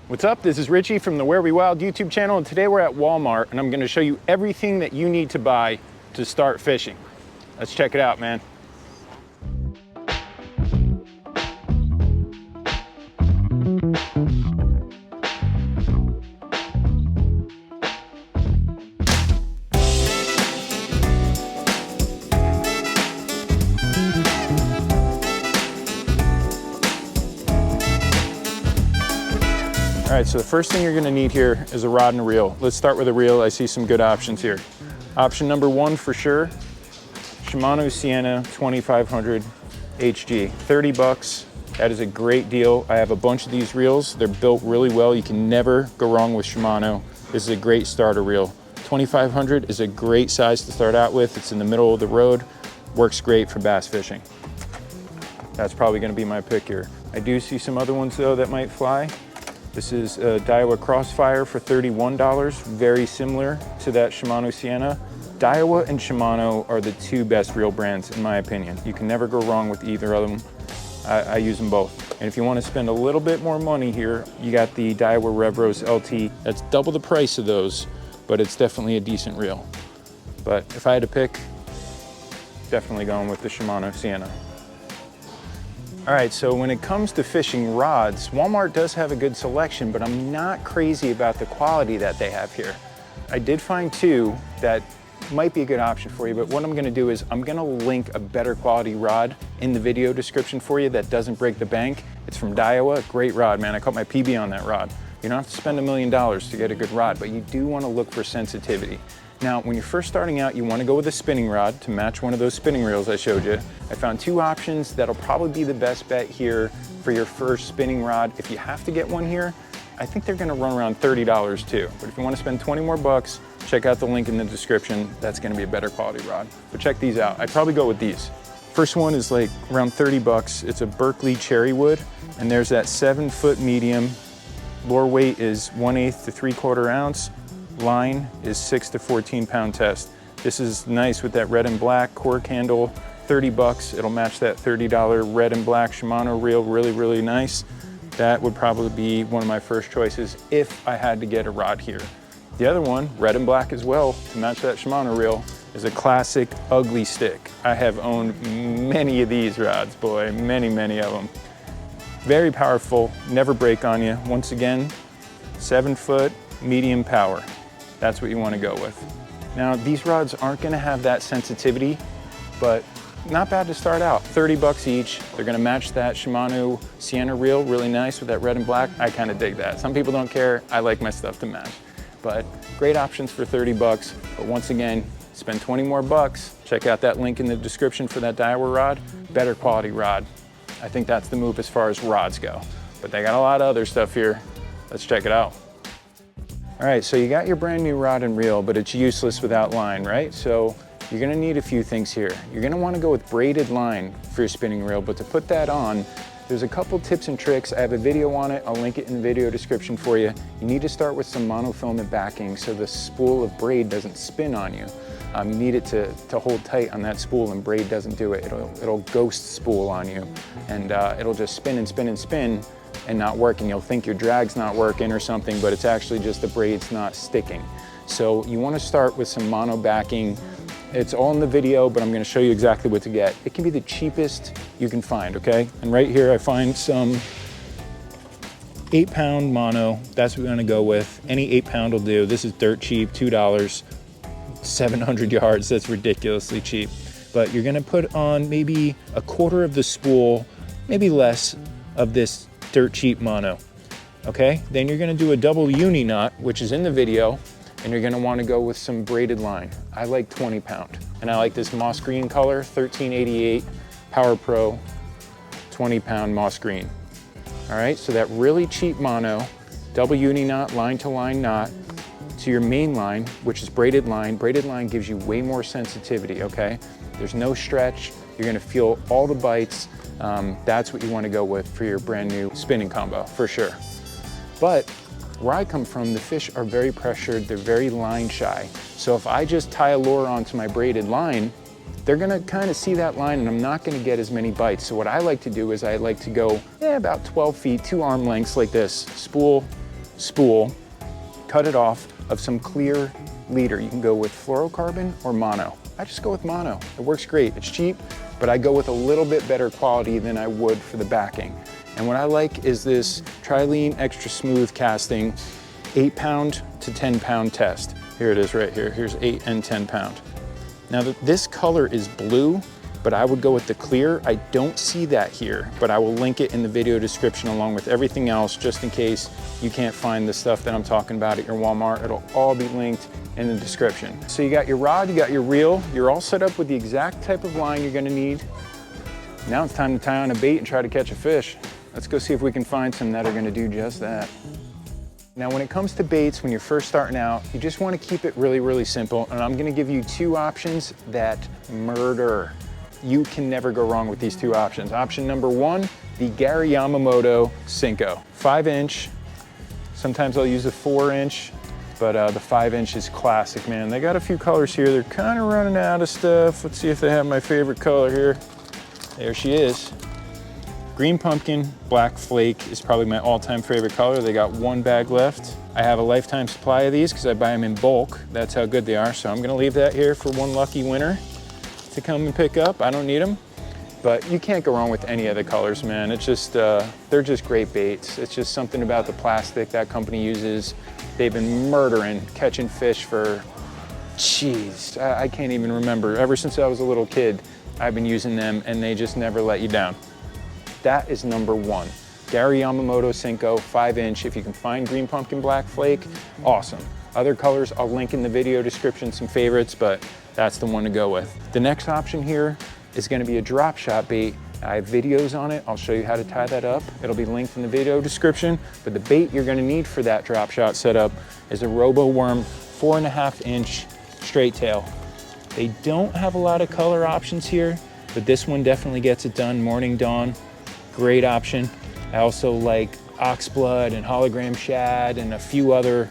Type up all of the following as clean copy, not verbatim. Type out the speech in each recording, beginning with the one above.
What's up? This is Richie from the Where We Wild YouTube channel, and today we're at Walmart and I'm going to show you everything that you need to buy to start fishing. Let's check it out, man. All right, so the first thing you're gonna need here is a rod and a reel. Let's start with a reel. I see some good options here. Option number one for sure, Shimano Sienna 2500 HG, 30 bucks. That is a great deal. I have a bunch of these reels. They're built really well. You can never go wrong with Shimano. This is a great starter reel. 2500 is a great size to start out with. It's in the middle of the road. Works great for bass fishing. That's probably gonna be my pick here. I do see some other ones though that might fly. This is a Daiwa Crossfire for $31, very similar to that Shimano Sienna. Daiwa and Shimano are the two best reel brands in my opinion. You can never go wrong with either of them. I use them both. And if you want to spend a little bit more money here, you got the Daiwa Revros LT. That's double the price of those, but it's definitely a decent reel. But if I had to pick, definitely going with the Shimano Sienna. All right, so when it comes to fishing rods, Walmart does have a good selection, but I'm not crazy about the quality that they have here. I did find two that might be a good option for you, but what I'm gonna do is I'm gonna link a better quality rod in the video description for you that doesn't break the bank. It's from Daiwa, great rod, man. I caught my PB on that rod. You don't have to spend $1 million to get a good rod, but you do wanna look for sensitivity. Now, when you're first starting out, you want to go with a spinning rod to match one of those spinning reels I showed you. I found two options that'll probably be the best bet here for your first spinning rod. If you have to get one here, I think they're going to run around $30 too. But if you want to spend 20 more bucks, check out the link in the description. That's going to be a better quality rod. But check these out. I'd probably go with these. First one is like around 30 bucks. It's a Berkeley cherry wood, and there's that 7-foot medium. Lure weight is 1/8 to 3/4 ounce. Line is 6 to 14 pound test. This is nice with that red and black cork handle, 30 bucks. It'll match that $30 red and black Shimano reel, really, really nice. That would probably be one of my first choices if I had to get a rod here. The other one, red and black as well, to match that Shimano reel, is a classic ugly stick. I have owned many of these rods, boy, many, many of them. Very powerful, never break on you. Once again, 7-foot, medium power. That's what you want to go with. Now, these rods aren't going to have that sensitivity, but not bad to start out. 30 bucks each. They're going to match that Shimano Sienna reel really nice with that red and black. I kind of dig that. Some people don't care. I like my stuff to match. But great options for 30 bucks. But once again, spend 20 more bucks. Check out that link in the description for that Daiwa rod. Better quality rod. I think that's the move as far as rods go. But they got a lot of other stuff here. Let's check it out. All right, so you got your brand new rod and reel, but it's useless without line, right? So you're gonna need a few things here. You're gonna wanna go with braided line for your spinning reel, but to put that on, there's a couple tips and tricks. I have a video on it. I'll link it in the video description for you. You need to start with some monofilament backing so the spool of braid doesn't spin on you. You need it to hold tight on that spool, and braid doesn't do it. It'll ghost spool on you, and it'll just spin and spin and spin and not working. You'll think your drag's not working or something, but it's actually just the braid's not sticking. So you want to start with some mono backing. It's all in the video, but I'm going to show you exactly what to get. It can be the cheapest you can find, okay? And right here I find some 8-pound mono. That's what we're going to go with. Any 8-pound will do. This is dirt cheap, $2, 700 yards. That's ridiculously cheap. But you're going to put on maybe 1/4 of the spool, maybe less of this dirt cheap mono, okay? Then you're gonna do a double uni knot, which is in the video, and you're gonna wanna go with some braided line. I like 20 pound, and I like this moss green color, 1388 Power Pro, 20 pound moss green. All right, so that really cheap mono, double uni knot, line to line knot, to your main line, which is braided line. Braided line gives you way more sensitivity, okay? There's no stretch, you're gonna feel all the bites. That's what you want to go with for your brand new spinning combo, for sure. But where I come from, the fish are very pressured, they're very line shy. So if I just tie a lure onto my braided line, they're gonna kind of see that line and I'm not gonna get as many bites. So what I like to do is I like to go about 12 feet, 2 arm lengths like this, spool, spool, cut it off of some clear leader. You can go with fluorocarbon or mono. I just go with mono. It works great. It's cheap, but I go with a little bit better quality than I would for the backing. And what I like is this Trilene Extra Smooth casting 8-pound to 10-pound test. Here it is right here. Here's 8 and 10 pound. Now this color is blue, but I would go with the clear. I don't see that here, but I will link it in the video description along with everything else, just in case you can't find the stuff that I'm talking about at your Walmart. It'll all be linked in the description. So you got your rod, you got your reel, you're all set up with the exact type of line you're gonna need. Now it's time to tie on a bait and try to catch a fish. Let's go see if we can find some that are gonna do just that. Now, when it comes to baits, when you're first starting out, you just wanna keep it really, really simple. And I'm gonna give you 2 options that murder. You can never go wrong with these 2 options. Option number 1, the Gary Yamamoto SENKO. 5-inch, sometimes I'll use a 4-inch, but the 5-inch is classic, man. They got a few colors here. They're kind of running out of stuff. Let's see if they have my favorite color here. There she is. Green pumpkin, black flake is probably my all-time favorite color. They got 1 bag left. I have a lifetime supply of these because I buy them in bulk. That's how good they are. So I'm gonna leave that here for one lucky winner to come and pick up. I don't need them, but you can't go wrong with any of the colors, man. It's just, they're just great baits. It's just something about the plastic that company uses. They've been murdering, catching fish for, jeez, I can't even remember. Ever since I was a little kid, I've been using them and they just never let you down. That is number 1. Gary Yamamoto SENKO 5-inch. If you can find green pumpkin black flake, awesome. Other colors, I'll link in the video description some favorites, but that's the one to go with. The next option here is gonna be a drop shot bait. I have videos on it. I'll show you how to tie that up. It'll be linked in the video description, but the bait you're gonna need for that drop shot setup is a ROBOWORM 4.5-inch straight tail. They don't have a lot of color options here, but this one definitely gets it done. Morning Dawn, great option. I also like Oxblood and Hologram Shad and a few other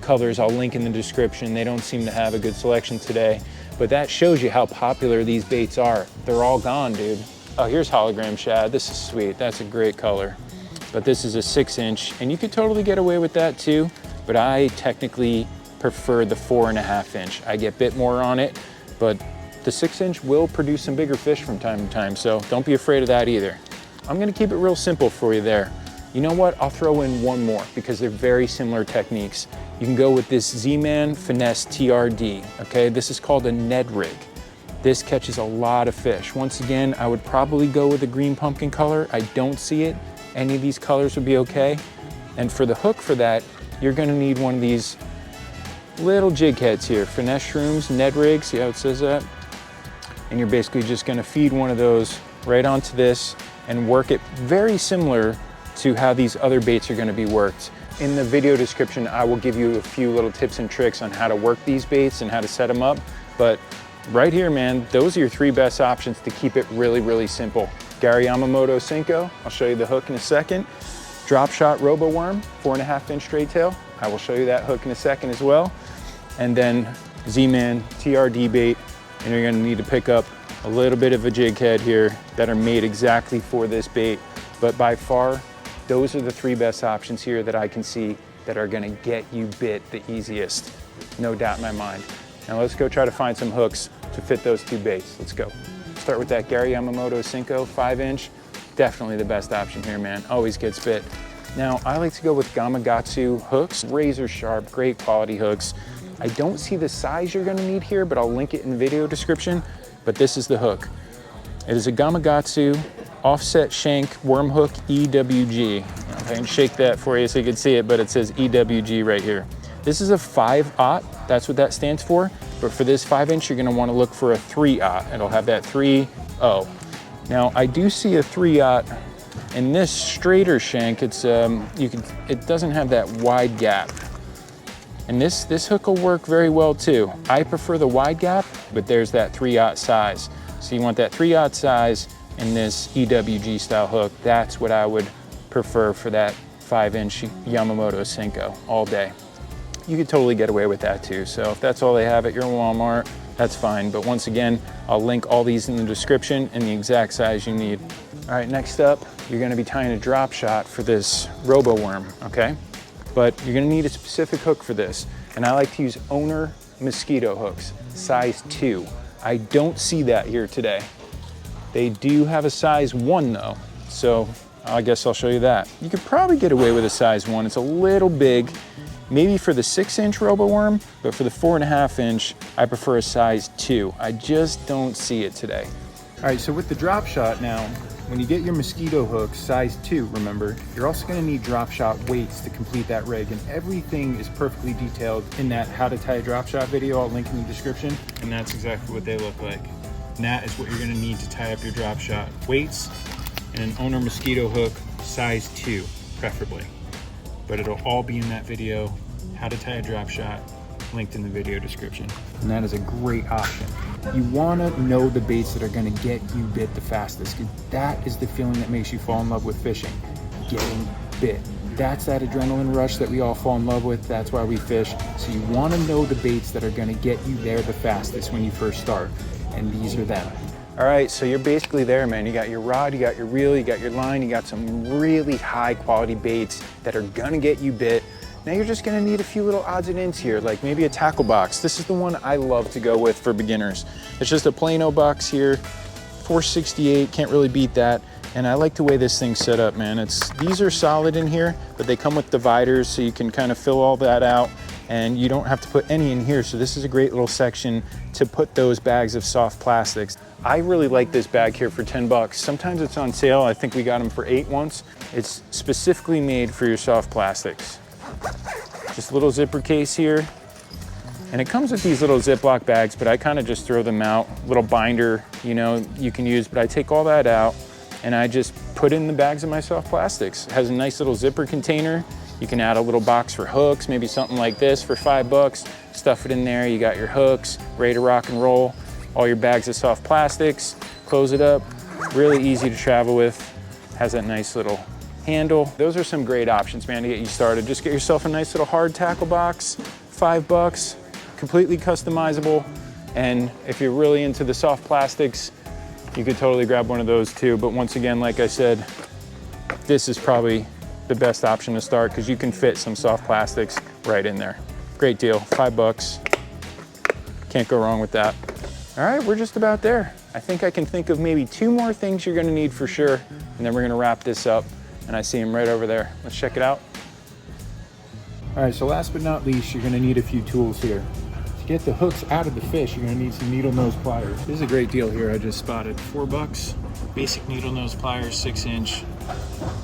colors I'll link in the description. They don't seem to have a good selection today, but that shows you how popular these baits are. They're all gone, dude. Oh, here's Hologram Shad. This is sweet. That's a great color. But this is a 6-inch, and you could totally get away with that too, but I technically prefer the 4.5-inch. I get bit more on it, but the 6-inch will produce some bigger fish from time to time, so don't be afraid of that either. I'm gonna keep it real simple for you there. You know what? I'll throw in one more because they're very similar techniques. You can go with this Z-Man Finesse TRD, okay? This is called a Ned rig. This catches a lot of fish. Once again, I would probably go with a green pumpkin color. I don't see it. Any of these colors would be okay. And for the hook for that, you're gonna need one of these little jig heads here. Finesse Shrooms, Ned rig, see how it says that? And you're basically just gonna feed one of those right onto this and work it very similar to how these other baits are gonna be worked. In the video description, I will give you a few little tips and tricks on how to work these baits and how to set them up. But right here, man, those are your 3 best options to keep it really, really simple. Gary Yamamoto SENKO, I'll show you the hook in a second. Drop Shot ROBOWORM, 4.5-inch straight tail. I will show you that hook in a second as well. And then Z-Man TRD bait, and you're gonna need to pick up a little bit of a jig head here that are made exactly for this bait. But by far, those are the 3 best options here that I can see that are gonna get you bit the easiest. No doubt in my mind. Now let's go try to find some hooks to fit those 2 baits. Let's go. Start with that Gary Yamamoto SENKO 5-inch. Definitely the best option here, man. Always gets bit. Now, I like to go with Gamakatsu hooks. Razor sharp, great quality hooks. I don't see the size you're gonna need here, but I'll link it in the video description. But this is the hook. It is a Gamakatsu offset shank worm hook EWG. I can shake that for you so you can see it, but it says EWG right here. This is a 5/0, that's what that stands for. But for this 5-inch, you're gonna wanna look for a 3/0. It'll have that 3-0. Now, I do see a 3/0 in this straighter shank. It's it doesn't have that wide gap. And this hook will work very well too. I prefer the wide gap, but there's that 3/0 size. So you want that 3/0 size in this EWG style hook. That's what I would prefer for that 5-inch Yamamoto SENKO all day. You could totally get away with that too. So if that's all they have at your Walmart, that's fine. But once again, I'll link all these in the description and the exact size you need. All right, next up, you're gonna be tying a drop shot for this ROBOWORM, okay? but you're gonna need a specific hook for this. And I like to use owner mosquito hooks, size 2. I don't see that here today. They do have a size 1 though, so I guess I'll show you that. You could probably get away with a size 1. It's a little big, maybe for the 6-inch ROBOWORM, but for the 4.5-inch, I prefer a size 2. I just don't see it today. All right, so with the DROPSHOT now, when you get your mosquito hook, size 2, remember, you're also gonna need DROPSHOT weights to complete that rig, and everything is perfectly detailed in that how to tie a DROPSHOT video. I'll link in the description, and that's exactly what they look like. And that is what you're gonna need to tie up your DROPSHOT. Weights and an owner mosquito hook, size 2, preferably. But it'll all be in that video, how to tie a DROPSHOT, linked in the video description. And that is a great option. You wanna know the baits that are gonna get you bit the fastest, because that is the feeling that makes you fall in love with fishing, getting bit. That's that adrenaline rush that we all fall in love with. That's why we fish. So you wanna know the baits that are gonna get you there the fastest when you first start. And these are them. All right, so you're basically there, man. You got your rod, you got your reel, you got your line, you got some really high quality baits that are gonna get you bit. Now you're just gonna need a few little odds and ends here, like maybe a tackle box. This is the one I love to go with for beginners. It's just a plain box here, 468, can't really beat that. And I like the way this thing's set up, man. These are solid in here, but they come with dividers so you can kind of fill all that out, and you don't have to put any in here. So this is a great little section to put those bags of soft plastics. I really like this bag here for 10 bucks. Sometimes it's on sale. I think we got them for 8 once. It's specifically made for your soft plastics. Just a little zipper case here. And it comes with these little Ziploc bags, but I kind of just throw them out. Little binder, you know, you can use, but I take all that out and I just put in the bags of my soft plastics. It has a nice little zipper container. You can add a little box for hooks, maybe something like this for 5 bucks. Stuff it in there, you got your hooks, ready to rock and roll. All your bags of soft plastics, close it up. Really easy to travel with. Has that nice little handle. Those are some great options, man, to get you started. Just get yourself a nice little hard tackle box, 5 bucks, completely customizable. And if you're really into the soft plastics, you could totally grab one of those too. But once again, like I said, this is probably the best option to start because you can fit some soft plastics right in there. Great deal, 5 bucks. Can't go wrong with that. All right, we're just about there. I think I can think of maybe 2 more things you're gonna need for sure, and then we're gonna wrap this up. And I see them right over there. Let's check it out. All right, so last but not least, you're gonna need a few tools here. To get the hooks out of the fish, you're gonna need some needle nose pliers. This is a great deal here I just spotted. 4 bucks, basic needle nose pliers, 6-inch,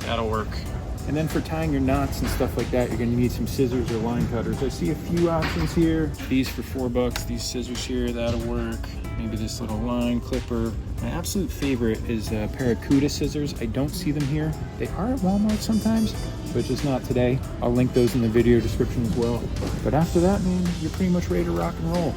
that'll work. And then for tying your knots and stuff like that, you're gonna need some scissors or line cutters. I see a few options here. These for 4 bucks, these scissors here, that'll work. Maybe this little line clipper. My absolute favorite is Paracuda scissors. I don't see them here. They are at Walmart sometimes, but just not today. I'll link those in the video description as well. But after that, man, you're pretty much ready to rock and roll.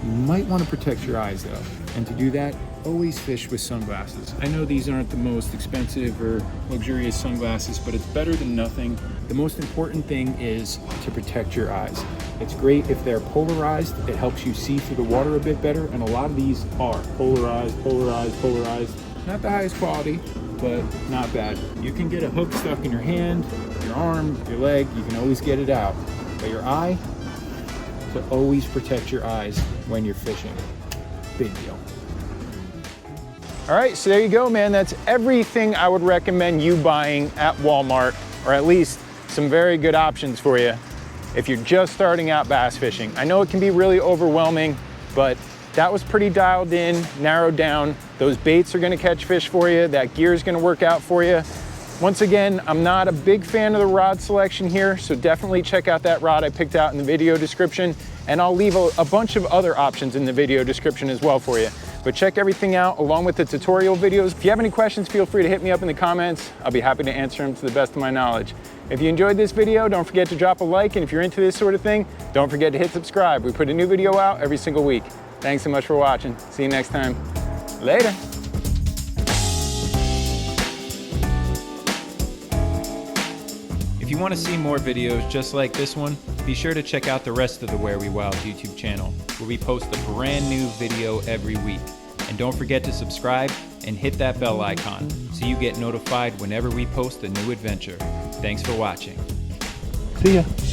You might want to protect your eyes though. And to do that, always fish with sunglasses. I know these aren't the most expensive or luxurious sunglasses, but it's better than nothing. The most important thing is to protect your eyes. It's great if they're polarized. It helps you see through the water a bit better, and a lot of these are polarized, polarized, polarized. Not the highest quality, but not bad. You can get a hook stuck in your hand, your arm, your leg, you can always get it out. But your eye, so always protect your eyes when you're fishing. Big deal. All right, so there you go, man. That's everything I would recommend you buying at Walmart, or at least some very good options for you if you're just starting out bass fishing. I know it can be really overwhelming, but that was pretty dialed in, narrowed down. Those baits are gonna catch fish for you. That gear is gonna work out for you. Once again, I'm not a big fan of the rod selection here, so definitely check out that rod I picked out in the video description, and I'll leave a bunch of other options in the video description as well for you. But check everything out along with the tutorial videos. If you have any questions, feel free to hit me up in the comments. I'll be happy to answer them to the best of my knowledge. If you enjoyed this video, don't forget to drop a like, and if you're into this sort of thing, don't forget to hit subscribe. We put a new video out every single week. Thanks so much for watching. See you next time. Later. If you want to see more videos just like this one, be sure to check out the rest of the Where We Wild YouTube channel, where we post a brand new video every week. And don't forget to subscribe and hit that bell icon so you get notified whenever we post a new adventure. Thanks for watching. See ya.